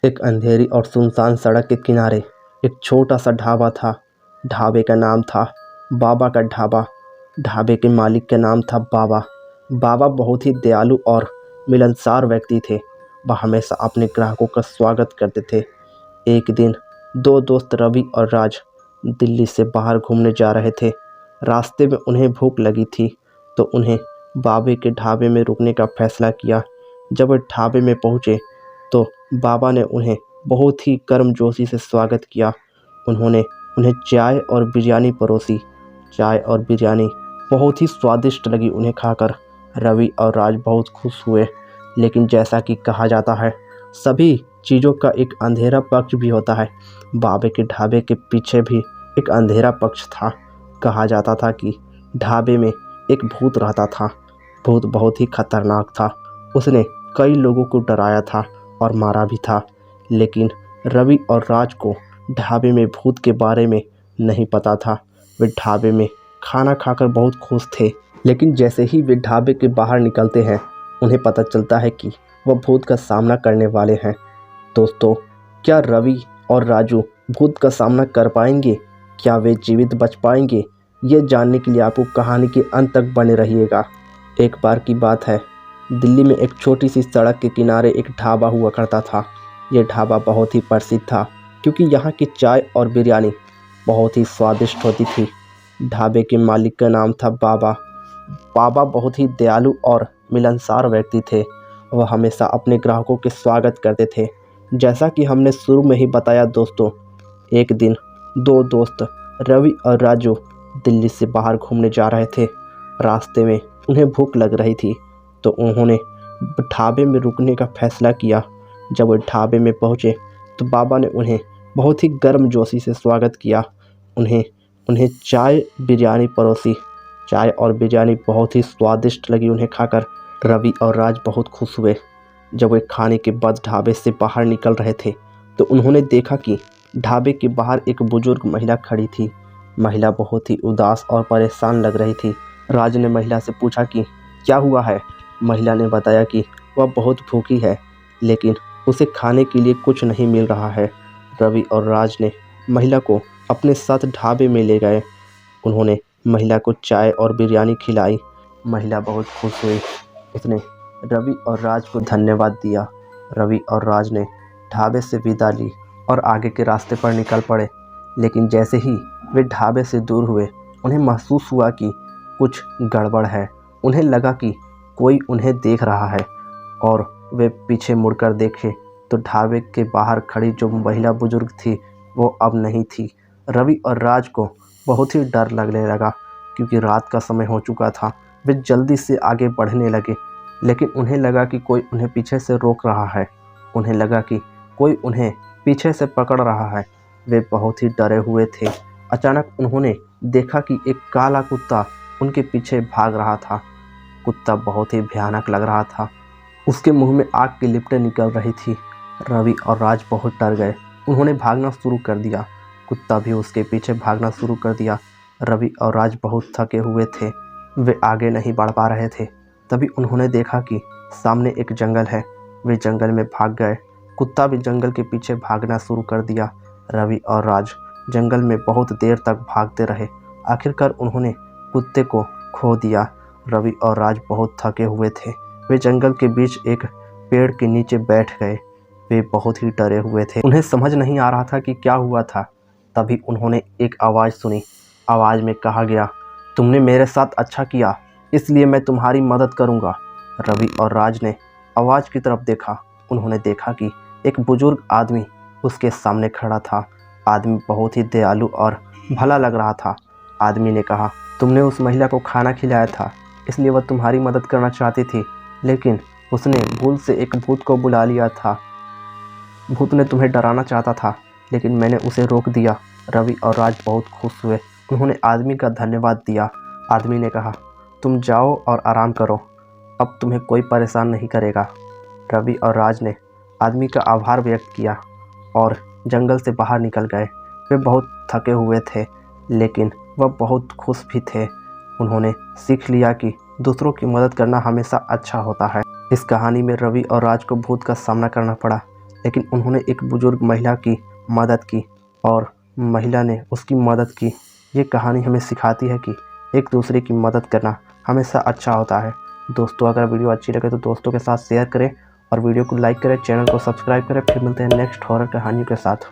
एक अंधेरी और सुनसान सड़क के किनारे एक छोटा सा ढाबा था। ढाबे का नाम था बाबा का ढाबा। ढाबे के मालिक का नाम था बाबा। बाबा बहुत ही दयालु और मिलनसार व्यक्ति थे। वह हमेशा अपने ग्राहकों का स्वागत करते थे। एक दिन दो दोस्त रवि और राज दिल्ली से बाहर घूमने जा रहे थे। रास्ते में उन्हें भूख लगी थी तो उन्हें बाबे के ढाबे में रुकने का फैसला किया। जब वे ढाबे में पहुंचे तो बाबा ने उन्हें बहुत ही गर्मजोशी से स्वागत किया। उन्होंने उन्हें चाय और बिरयानी परोसी। चाय और बिरयानी बहुत ही स्वादिष्ट लगी उन्हें खाकर। रवि और राज बहुत खुश हुए। लेकिन जैसा कि कहा जाता है, सभी चीज़ों का एक अंधेरा पक्ष भी होता है। बाबे के ढाबे के पीछे भी एक अंधेरा पक्ष था। कहा जाता था कि ढाबे में एक भूत रहता था। भूत बहुत ही खतरनाक था। उसने कई लोगों को डराया था और मारा भी था। लेकिन रवि और राज को ढाबे में भूत के बारे में नहीं पता था। वे ढाबे में खाना खाकर बहुत खुश थे। लेकिन जैसे ही वे ढाबे के बाहर निकलते हैं, उन्हें पता चलता है कि वह भूत का सामना करने वाले हैं। दोस्तों, क्या रवि और राजू भूत का सामना कर पाएंगे? क्या वे जीवित बच पाएंगे? ये जानने के लिए आपको कहानी के अंत तक बने रहिएगा। एक बार की बात है, दिल्ली में एक छोटी सी सड़क के किनारे एक ढाबा हुआ करता था। यह ढाबा बहुत ही प्रसिद्ध था क्योंकि यहाँ की चाय और बिरयानी बहुत ही स्वादिष्ट होती थी। ढाबे के मालिक का नाम था बाबा। बाबा बहुत ही दयालु और मिलनसार व्यक्ति थे। वह हमेशा अपने ग्राहकों के स्वागत करते थे। जैसा कि हमने शुरू में ही बताया दोस्तों, एक दिन दो दोस्त रवि और राजू दिल्ली से बाहर घूमने जा रहे थे। रास्ते में उन्हें भूख लग रही थी तो उन्होंने ढाबे में रुकने का फैसला किया। जब वे ढाबे में पहुंचे तो बाबा ने उन्हें बहुत ही गर्मजोशी से स्वागत किया। उन्हें चाय बिरयानी परोसी। चाय और बिरयानी बहुत ही स्वादिष्ट लगी उन्हें खाकर। रवि और राज बहुत खुश हुए। जब वे खाने के बाद ढाबे से बाहर निकल रहे थे तो उन्होंने देखा कि ढाबे के बाहर एक बुजुर्ग महिला खड़ी थी। महिला बहुत ही उदास और परेशान लग रही थी। राज ने महिला से पूछा कि क्या हुआ है। महिला ने बताया कि वह बहुत भूखी है, लेकिन उसे खाने के लिए कुछ नहीं मिल रहा है। रवि और राज ने महिला को अपने साथ ढाबे में ले गए। उन्होंने महिला को चाय और बिरयानी खिलाई। महिला बहुत खुश हुई। उसने रवि और राज को धन्यवाद दिया। रवि और राज ने ढाबे से विदा ली और आगे के रास्ते पर निकल पड़े। लेकिन जैसे ही वे ढाबे से दूर हुए, उन्हें महसूस हुआ कि कुछ गड़बड़ है। उन्हें लगा कि कोई उन्हें देख रहा है और वे पीछे मुड़कर देखे तो ढाबे के बाहर खड़ी जो महिला बुजुर्ग थी वो अब नहीं थी। रवि और राज को बहुत ही डर लगने लगा क्योंकि रात का समय हो चुका था। वे जल्दी से आगे बढ़ने लगे, लेकिन उन्हें लगा कि कोई उन्हें पीछे से रोक रहा है। उन्हें लगा कि कोई उन्हें पीछे से पकड़ रहा है। वे बहुत ही डरे हुए थे। अचानक उन्होंने देखा कि एक काला कुत्ता उनके पीछे भाग रहा था। कुत्ता बहुत ही भयानक लग रहा था। उसके मुंह में आग की लिपटें निकल रही थी। रवि और राज बहुत डर गए। उन्होंने भागना शुरू कर दिया। कुत्ता भी उसके पीछे भागना शुरू कर दिया। रवि और राज बहुत थके हुए थे। वे आगे नहीं बढ़ पा रहे थे। तभी उन्होंने देखा कि सामने एक जंगल है। वे जंगल में भाग गए। कुत्ता भी जंगल के पीछे भागना शुरू कर दिया। रवि और राज जंगल में बहुत देर तक भागते रहे। आखिरकार उन्होंने कुत्ते को खो दिया। रवि और राज बहुत थके हुए थे। वे जंगल के बीच एक पेड़ के नीचे बैठ गए। वे बहुत ही डरे हुए थे। उन्हें समझ नहीं आ रहा था कि क्या हुआ था। तभी उन्होंने एक आवाज़ सुनी। आवाज़ में कहा गया, तुमने मेरे साथ अच्छा किया, इसलिए मैं तुम्हारी मदद करूंगा। रवि और राज ने आवाज़ की तरफ देखा। उन्होंने देखा कि एक बुजुर्ग आदमी उसके सामने खड़ा था। आदमी बहुत ही दयालु और भला लग रहा था। आदमी ने कहा, तुमने उस महिला को खाना खिलाया था, इसलिए वह तुम्हारी मदद करना चाहती थी, लेकिन उसने भूल से एक भूत को बुला लिया था। भूत ने तुम्हें डराना चाहता था, लेकिन मैंने उसे रोक दिया। रवि और राज बहुत खुश हुए। उन्होंने आदमी का धन्यवाद दिया। आदमी ने कहा, तुम जाओ और आराम करो, अब तुम्हें कोई परेशान नहीं करेगा। रवि और राज ने आदमी का आभार व्यक्त किया और जंगल से बाहर निकल गए। वे बहुत थके हुए थे, लेकिन वह बहुत खुश भी थे। उन्होंने सीख लिया कि दूसरों की मदद करना हमेशा अच्छा होता है। इस कहानी में रवि और राज को भूत का सामना करना पड़ा, लेकिन उन्होंने एक बुजुर्ग महिला की मदद की और महिला ने उसकी मदद की। ये कहानी हमें सिखाती है कि एक दूसरे की मदद करना हमेशा अच्छा होता है। दोस्तों, अगर वीडियो अच्छी लगे तो दोस्तों के साथ शेयर करें और वीडियो को लाइक करें, चैनल को सब्सक्राइब करें। फिर मिलते हैं नेक्स्ट हॉरर कहानी के साथ।